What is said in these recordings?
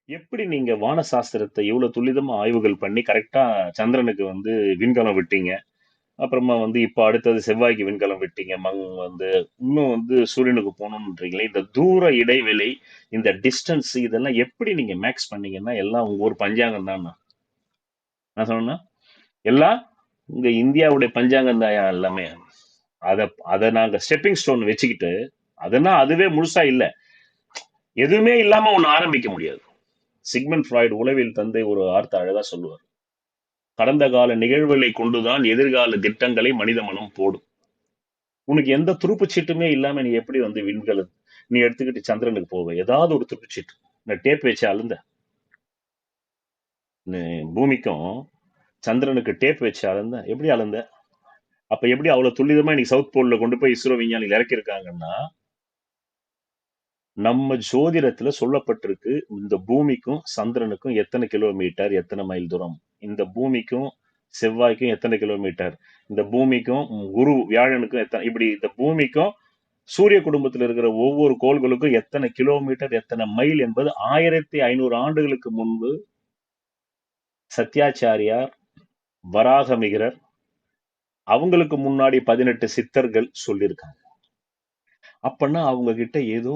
எப்படி நீங்க வான சாஸ்திரத்த இவ்வளவு துல்லிதமா ஆய்வுகள் பண்ணி கரெக்ட்டா சந்திரனுக்கு விண்கலம் விட்டீங்க? அப்புறமா இப்ப அடுத்தது செவ்வாய்க்கு விண்கலம் விட்டீங்க. வந்து இன்னும் சூரியனுக்கு போணும்ன்றீங்களே, இந்த தூர இடைவெளி, இந்த டிஸ்டன்ஸ் இதெல்லாம் எப்படி நீங்க மேக்ஸ் பண்ணீங்கன்னா, எல்லாம் உங்க ஊர் பஞ்சாங்கம் தான்னா? நான் சொன்னேன்னா, எல்லாம் உங்க இந்தியாவுடைய பஞ்சாங்கம் தான்யா எல்லாமே. அத அத நாங்க ஸ்டெப்பிங் ஸ்டோன் வச்சுக்கிட்டு, அதுவே முழுசா இல்ல. எதுவுமே இல்லாம ஒண்ணு ஆரம்பிக்க முடியாது. சிக்மண்ட் ஃப்ராய்டு உளவியல் தந்தை ஒரு வார்த்தை அழகா சொல்லுவார். கடந்த கால நிகழ்வுகளை கொண்டுதான் எதிர்கால திட்டங்களை மனித மனம் போடும். உனக்கு எந்த துருப்புச்சீட்டுமே இல்லாம நீ எப்படி நீ எடுத்துக்கிட்டு சந்திரனுக்கு போவ? ஏதாவது ஒரு துருப்புச்சீட்டு. இந்த டேப் வச்சு அளந்த. நீ பூமிக்கும் சந்திரனுக்கு டேப் வச்சு அளந்த. எப்படி அளந்த? அப்ப எப்படி அவ்வளவு துல்லிதமா இன்னைக்கு சவுத் போல்ல கொண்டு போய் இஸ்ரோ விஞ்ஞானிகள் இறக்கியிருக்காங்கன்னா, நம்ம ஜோதிடத்துல சொல்லப்பட்டிருக்கு இந்த பூமிக்கும் சந்திரனுக்கும் எத்தனை கிலோமீட்டர் எத்தனை மைல் தூரம், இந்த பூமிக்கும் செவ்வாய்க்கும் எத்தனை கிலோமீட்டர், இந்த பூமிக்கும் குரு வியாழனுக்கும் எத்தனை, இப்படி இந்த பூமிக்கும் சூரிய குடும்பத்தில் இருக்கிற ஒவ்வொரு கோள்களுக்கும் எத்தனை கிலோமீட்டர் எத்தனை மைல் என்பது 1500 ஆண்டுகளுக்கு முன்பு சத்யாச்சாரியார், வராகமிகிரர், அவங்களுக்கு முன்னாடி 18 சித்தர்கள் சொல்லியிருக்காங்க. அப்பன்னா அவங்க கிட்ட ஏதோ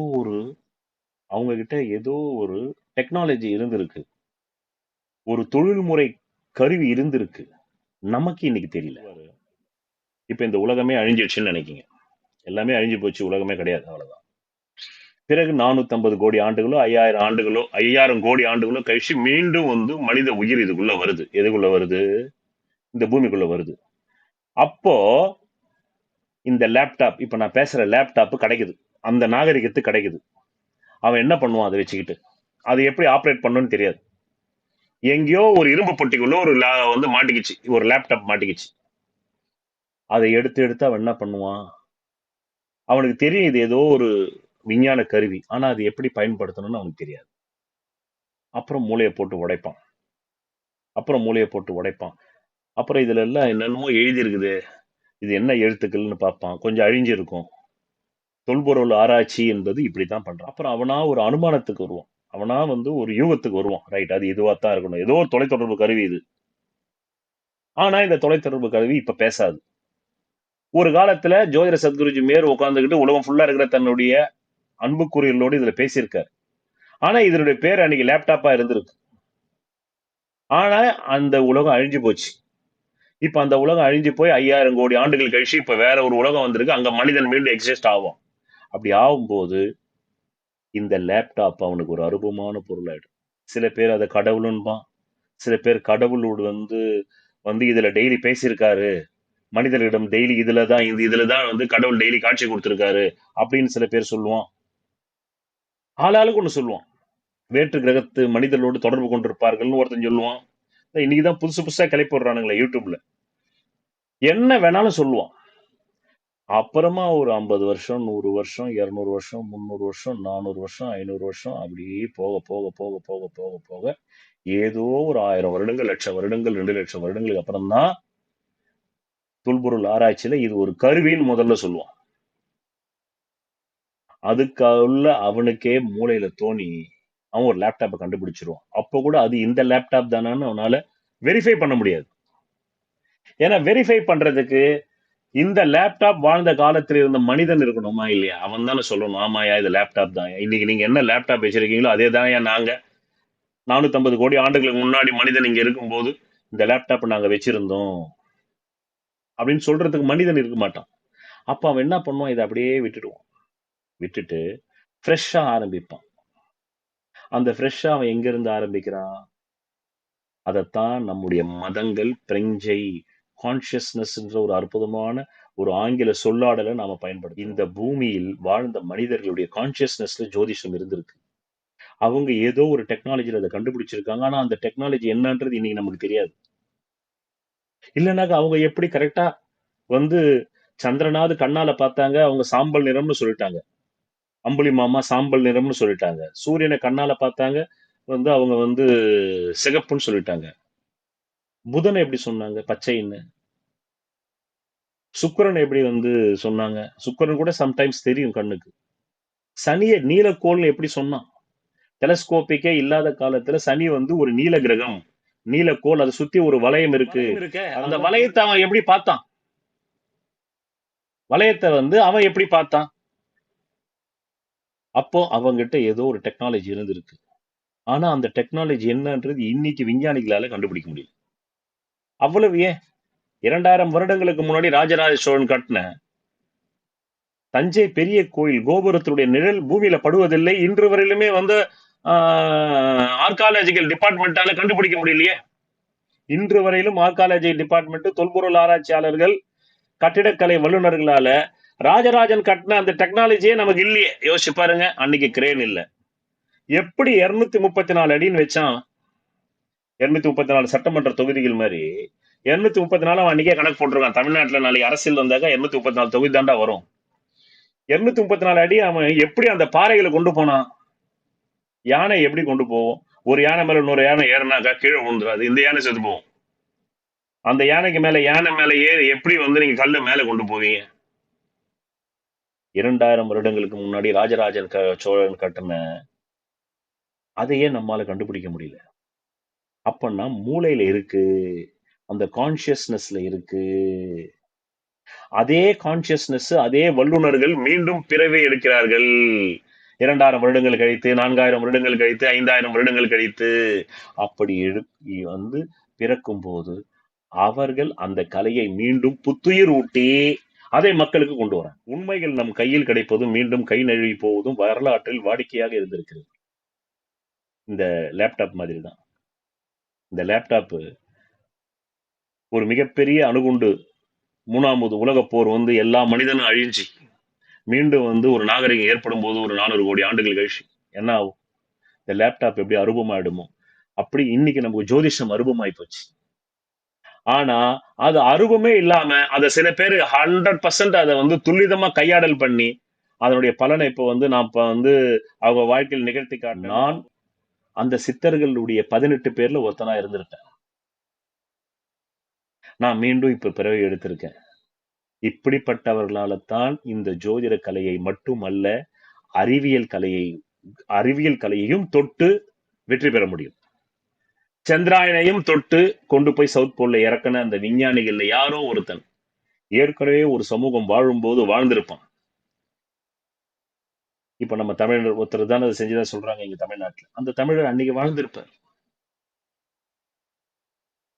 ஒரு டெக்னாலஜி இருந்திருக்கு, ஒரு தொழில்முறை கருவி இருந்திருக்கு. நமக்கு இன்னைக்கு தெரியல. இப்ப இந்த உலகமே அழிஞ்சிடுச்சுன்னு நினைக்கிங்க. எல்லாமே அழிஞ்சு போச்சு, உலகமே கிடையாது, அவ்வளவுதான். பிறகு 450 கோடி ஆண்டுகளோ 5000 ஆண்டுகளோ 5000 கோடி ஆண்டுகளோ கழிச்சு மீண்டும் மனித உயிர் இதுக்குள்ள வருது. எதுக்குள்ள வருது? இந்த பூமிக்குள்ள வருது. அப்போ இந்த லேப்டாப், இப்ப நான் பேசுற லேப்டாப் கிடைக்குது, அந்த நாகரிகத்து கிடைக்குது. அவன் என்ன பண்ணுவான் அதை வச்சுக்கிட்டு? அதை எப்படி ஆப்ரேட் பண்ணணும்னு தெரியாது. எங்கேயோ ஒரு இரும்பு பொட்டிக்குள்ள மாட்டிக்கிச்சு, ஒரு லேப்டாப் மாட்டிக்கிச்சு. அதை எடுத்து எடுத்து அவன் என்ன பண்ணுவான்? அவனுக்கு தெரியும் இது ஏதோ ஒரு விஞ்ஞான கருவி, ஆனா அது எப்படி பயன்படுத்தணும்னு அவனுக்கு தெரியாது. அப்புறம் மூளையை போட்டு உடைப்பான். அப்புறம் இதுல எல்லாம் என்னென்னமோ எழுதி இருக்குது, இது என்ன எழுத்துக்கள்னு பார்ப்பான். கொஞ்சம் அழிஞ்சிருக்கும். தொல்பொருள் ஆராய்ச்சி என்பது இப்படித்தான் பண்றான். அப்புறம் அவனா ஒரு அனுமானத்துக்கு வருவான். அவனா ஒரு யூகத்துக்கு வருவான். ரைட், அது இதுவாத்தான் இருக்கணும், ஏதோ ஒரு தொலைத்தொடர்பு கருவி இது. ஆனா இந்த தொலைத்தொடர்பு கருவி இப்ப பேசாது. ஒரு காலத்துல ஜோதிட சத்குருஜி மேர் உட்கார்ந்துகிட்டு உலகம் ஃபுல்லா இருக்கிற தன்னுடைய அன்புக்குரியலோடு இதுல பேசியிருக்காரு. ஆனா இதனுடைய பேர் அன்னைக்கு லேப்டாப்பா இருந்திருக்கு. ஆனா அந்த உலகம் அழிஞ்சு போச்சு. இப்ப அந்த உலகம் அழிஞ்சு போய் 5000 கோடி ஆண்டுகள் கழிச்சு இப்ப வேற ஒரு உலகம் வந்திருக்கு. அங்க மனிதன் மீண்டும் எக்ஸிஸ்ட் ஆகும். அப்படி ஆகும்போது இந்த லேப்டாப் அவனுக்கு ஒரு அருபமான பொருளாயிடும். சில பேர் அதை கடவுளுன்பான். சில பேர் கடவுளோடு வந்து வந்து இதுல டெய்லி பேசியிருக்காரு, மனிதர்களிடம் டெய்லி இதுலதான் கடவுள் டெய்லி காட்சி கொடுத்திருக்காரு அப்படின்னு சில பேர் சொல்லுவான். ஆளாளுக்கு ஒண்ணு சொல்லுவான். வேற்று கிரகத்து மனிதர்களோடு தொடர்பு கொண்டிருப்பார்கள்னு ஒருத்தன் சொல்லுவான். இன்னைக்குதான் புதுசு புதுசா கிளப்பி விடுறானுங்களே யூடியூப்ல. என்ன வேணாலும் சொல்லுவான். அப்புறமா ஒரு 50 வருஷம், 100 வருஷம், 200 வருஷம், 300 வருஷம், 400 வருஷம், 500 வருஷம், அப்படியே போக போக போக போக போக போக ஏதோ ஒரு 1000 வருடங்கள், லட்சம் வருடங்கள், 2 லட்சம் வருடங்களுக்கு அப்புறம் தான் தொல்பொருள் ஆராய்ச்சியில இது ஒரு கருவின்னு முதல்ல சொல்லுவான். அதுக்குள்ள அவனுக்கே மூளையில தோணி அவன் ஒரு லேப்டாப்பை கண்டுபிடிச்சிருவான். அப்போ கூட அது இந்த லேப்டாப் தானான்னு அவனால வெரிஃபை பண்ண முடியாது. ஏன்னா வெரிஃபை பண்றதுக்கு இந்த லேப்டாப் வாழ்ந்த காலத்துல இருந்த மனிதன் இருக்கணுமா இல்லையா? அவன் தானே சொல்லணும், ஆமாயா இது லேப்டாப் தான். இன்னைக்கு நீங்க என்ன லேப்டாப் வச்சிருக்கீங்களோ அதே தான் நாங்க 450 கோடி ஆண்டுகளுக்கு முன்னாடி மனிதன் இங்க இருக்கும்போது இந்த லேப்டாப் நாங்க வச்சிருந்தோம் அப்படின்னு சொல்றதுக்கு மனிதன் இருக்க மாட்டான். அப்ப அவன் என்ன பண்ணுவான்? இதை அப்படியே விட்டுடுவான். விட்டுட்டு ஃப்ரெஷ்ஷா ஆரம்பிப்பான். அந்த ஃப்ரெஷ்ஷா அவன் எங்க இருந்து ஆரம்பிக்கிறான்? அதைத்தான் நம்முடைய மதங்கள் பிரஞ்சை கான்சியஸ்னஸ் ஒரு அற்புதமான ஒரு ஆங்கில சொல்லாடலை நாம பயன்படுத்தி, இந்த பூமியில் வாழ்ந்த மனிதர்களுடைய கான்சியஸ்னஸ்ல ஜோதிஷம் இருந்திருக்கு. அவங்க ஏதோ ஒரு டெக்னாலஜில அதை கண்டுபிடிச்சிருக்காங்க. ஆனா அந்த டெக்னாலஜி என்னன்றது இன்னைக்கு நமக்கு தெரியாது. இல்லைனாக்கா அவங்க எப்படி கரெக்டா வந்து சந்திரனாவது கண்ணால பார்த்தாங்க, அவங்க சாம்பல் நிறம்னு சொல்லிட்டாங்க. அம்புலி மாமா சாம்பல் நிறம்னு சொல்லிட்டாங்க. சூரியனை கண்ணால பார்த்தாங்க, அவங்க சிகப்புன்னு சொல்லிட்டாங்க. புதனை எப்படி சொன்னாங்க? பச்சைன்னு. சுக்கிரன் எப்படி சொன்னாங்க? சுக்கிரன் கூட சம்டைம்ஸ் தெரியும் கண்ணுக்கு. சனியை நீலக்கோள்னு எப்படி சொன்னான்? டெலஸ்கோப்பிக்கே இல்லாத காலத்துல சனி வந்து ஒரு நீல கிரகம், நீலக்கோள், அதை சுத்தி ஒரு வளையம் இருக்கு. அந்த வளையத்தை அவன் எப்படி பார்த்தான்? வளையத்தை வந்து அவன் எப்படி பார்த்தான்? அப்போ அவங்கிட்ட ஏதோ ஒரு டெக்னாலஜி இருந்திருக்கு. ஆனா அந்த டெக்னாலஜி என்னன்றது இன்னைக்கு விஞ்ஞானிகளால கண்டுபிடிக்க முடியல. அவ்வளவு ஏன் 2000 வருடங்களுக்கு முன்னாடி ராஜராஜ சோழன் கட்டின தஞ்சை பெரிய கோயில் கோபுரத்தினுடைய நிழல் பூமியில படுவதில்லை. இன்று வரையிலுமே வந்து ஆர்காலஜிக்கல் டிபார்ட்மெண்டால கண்டுபிடிக்க முடியலையே. இன்று வரையிலும் ஆர்காலஜி டிபார்ட்மெண்ட், தொல்பொருள் ஆராய்ச்சியாளர்கள், கட்டிடக்கலை வல்லுநர்களால ராஜராஜன் கட்டின அந்த டெக்னாலஜியே நமக்கு இல்லையே. யோசிச்சு பாருங்க. அன்னைக்கு கிரேன் இல்ல. எப்படி 234 அடின்னு வச்சான்? 234 சட்டமன்ற தொகுதிகள் மாதிரி 234 அவன் அன்னைக்கே கணக்கு போட்டிருக்கான். தமிழ்நாட்டுல நாளைக்கு அரசியல் வந்தாக்கா 234 தொகுதி தாண்டா வரும். 234 அடி அவன் எப்படி அந்த பாறைகளை கொண்டு போனான்? யானை எப்படி கொண்டு போவோம்? ஒரு யானை மேல இன்னொரு யானை ஏறினாக்கா கீழே விழுந்துடாது. இந்த யானை செத்து போகும். அந்த யானைக்கு மேல யானை மேல ஏறி எப்படி வந்து நீங்க கல்ல மேல கொண்டு போவீங்க? 2000 வருடங்களுக்கு முன்னாடி ராஜராஜன் சோழன் கட்டின அதையே நம்மால கண்டுபிடிக்க முடியல. அப்பன்னா மூளையில இருக்கு, அந்த கான்சியஸ்னஸ்ல இருக்கு. அதே கான்சியஸ்னஸ், அதே வல்லுநர்கள் மீண்டும் பிறவி எடுக்கிறார்கள். 2000 வருடங்கள் கழித்து, 4000 வருடங்கள் கழித்து, 5000 வருடங்கள் கழித்து. அப்படி வந்து பிறக்கும் போது அவர்கள் அந்த கலையை மீண்டும் புத்துயிர் ஊட்டி அதை மக்களுக்கு கொண்டு வர. உண்மைகள் நம் கையில் கிடைப்பதும் மீண்டும் கை நழுவி போவதும் வரலாற்றில் வாடிக்கையாக இருந்திருக்கிறது. இந்த லேப்டாப் மாதிரி தான். இந்த லேப்டாப் ஒரு மிகப்பெரிய அணுகுண்டு 3வது உலகப் போர் வந்து எல்லா மனிதனும் அழிஞ்சு மீண்டும் வந்து ஒரு நாகரிகம் ஏற்படும் போது ஒரு 400 கோடி ஆண்டுகள் கழிச்சு என்ன ஆகும்? இந்த லேப்டாப் எப்படி அருபமாயிடுமோ அப்படி இன்னைக்கு நமக்கு ஜோதிஷம் அருபமாயி போச்சு. ஆனா அது அருவமே இல்லாம அதை சில பேர் 100% அதை வந்து துல்லிதமா கையாடல் பண்ணி அதனுடைய பலனை இப்ப வந்து நான் இப்ப வந்து அவங்க வாழ்க்கையில் நிகழ்த்தி காட்டினேன். நான் அந்த சித்தர்களுடைய 18 பேர்ல ஒருத்தனா இருந்திருக்கேன். நான் மீண்டும் இப்ப பிறவி எடுத்திருக்கேன். இப்படிப்பட்டவர்களால தான் இந்த ஜோதிட கலையை மட்டுமல்ல அறிவியல் கலையையும் தொட்டு வெற்றி பெற முடியும். சந்திராயனையும் தொட்டு கொண்டு போய் சவுத் போல்ல இறக்கின அந்த விஞ்ஞானிகள்ல யாரோ ஒருத்தன் ஏற்கனவே ஒரு சமூகம் வாழும்போது வாழ்ந்திருப்பான். இப்ப நம்ம தமிழர் ஒருத்தர் தான் அதை செஞ்சுதான் சொல்றாங்க இங்க தமிழ்நாட்டுல. அந்த தமிழர் அன்னைக்கு வாழ்ந்திருப்பார்.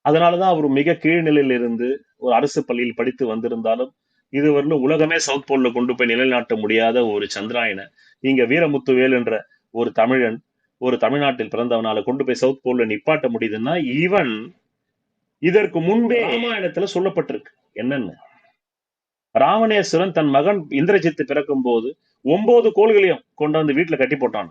அதனாலதான் அவர் மிக கீழ்நிலையில இருந்து ஒரு அரசு பள்ளியில் படித்து வந்திருந்தாலும் இதுவரையிலும் உலகமே சவுத் போல்ல கொண்டு போய் நிலைநாட்ட முடியாத ஒரு சந்திராயனை இங்க வீரமுத்துவேல் என்ற ஒரு தமிழன் ஒரு தமிழ்நாட்டில் பிறந்தவனால கொண்டு போய் சவுத் போல்ல நிப்பாட்ட முடியுதுன்னா ஈவன் இதற்கு முன்பே ராமாயணத்துல சொல்லப்பட்டிருக்கு. என்னன்னு, ராவணேஸ்வரன் தன் மகன் இந்திரஜித்து பிறக்கும் போது 9 கோள்களையும் கொண்டு வந்து வீட்டுல கட்டி போட்டான்.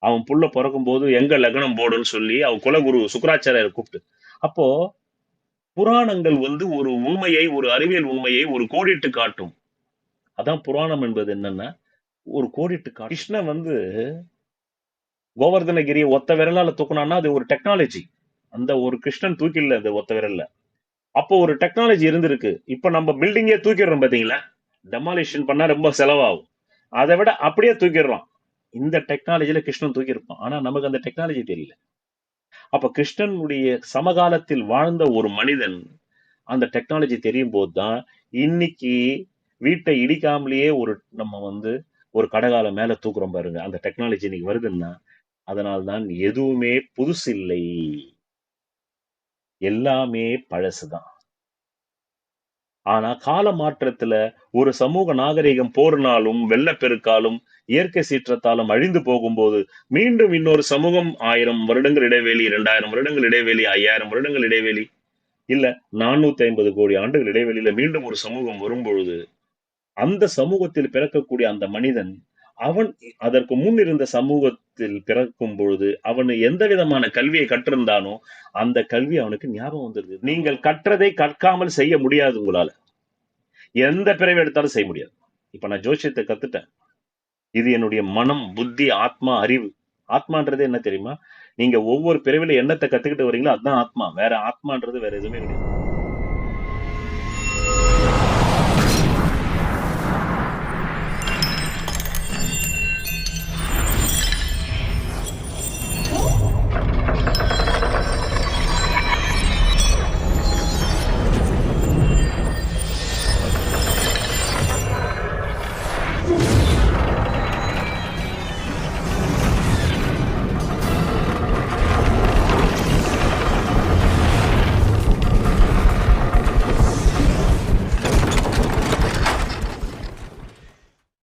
அவன் புள்ள பிறக்கும் போது எங்க லக்னம் போடுன்னு சொல்லி அவன் குலகுரு சுக்கராச்சாரியர் கூப்பிட்டு. அப்போ புராணங்கள் வந்து ஒரு உண்மையை, ஒரு அறிவியல் உண்மையை ஒரு கோடிட்டு காட்டும். அதான் புராணம் என்பது என்னன்னா ஒரு கோடிட்டு காட்டும். கிருஷ்ணன் வந்து கோவர்தனகிரியை ஒத்த விரலால தூக்குனான்னா அது ஒரு டெக்னாலஜி. அந்த ஒரு கிருஷ்ணன் தூக்கில அந்த ஒத்த விரல்ல. அப்போ ஒரு டெக்னாலஜி இருந்திருக்கு. இப்ப நம்ம பில்டிங்கே தூக்கிடுறோம் பாத்தீங்களா? டெமாலிஷன் பண்ணா ரொம்ப செலவாகும். அதை விட அப்படியே தூக்கிடலாம். இந்த டெக்னாலஜில கிருஷ்ணன் தூக்கியிருப்பான். ஆனா நமக்கு அந்த டெக்னாலஜி தெரியல. அப்ப கிருஷ்ணனுடைய சமகாலத்தில் வாழ்ந்த ஒரு மனிதன் அந்த டெக்னாலஜி தெரியும் போதுதான் இன்னைக்கு வீட்டை இடிக்காமலேயே நம்ம வந்து ஒரு கடகால மேல தூக்குறோம் பாருங்க. அந்த டெக்னாலஜி இன்னைக்கு வருதுன்னா அதனால்தான் எதுவுமே புதுசு இல்லை, எல்லாமே பழசுதான். ஆனா கால மாற்றத்துல ஒரு சமூக நாகரிகம் போர்னாலும் வெள்ளப்பெருக்காலும் இயற்கை சீற்றத்தாலும் அழிந்து போகும்போது மீண்டும் இன்னொரு சமூகம் 1000 வருடங்கள் இடைவெளி, 2000 வருடங்கள் இடைவெளி, 5000 வருடங்கள் இடைவெளி, இல்ல 450 கோடி ஆண்டுகள் இடைவெளியில மீண்டும் ஒரு சமூகம் வரும்பொழுது அந்த சமூகத்தில் பிறக்கக்கூடிய அந்த மனிதன் அவன் அதற்கு முன் இருந்த சமூகத்தில் பிறக்கும் பொழுது அவன் எந்த விதமான கல்வியை கற்றிருந்தானோ அந்த கல்வி அவனுக்கு ஞாபகம் வந்துருது. நீங்கள் கற்றதை கற்காமல் செய்ய முடியாது. உங்களால எந்த பிறவி எடுத்தாலும் செய்ய முடியாது. இப்ப நான் ஜோசியத்தை கத்துட்டேன். இது என்னுடைய மனம், புத்தி, ஆத்மா, அறிவு. ஆத்மான்றது என்ன தெரியுமா? நீங்க ஒவ்வொரு பிறவில எண்ணத்தை கத்துக்கிட்டு வரீங்களோ அதுதான் ஆத்மா. வேற ஆத்மான்றது வேற எதுவுமே கிடையாது.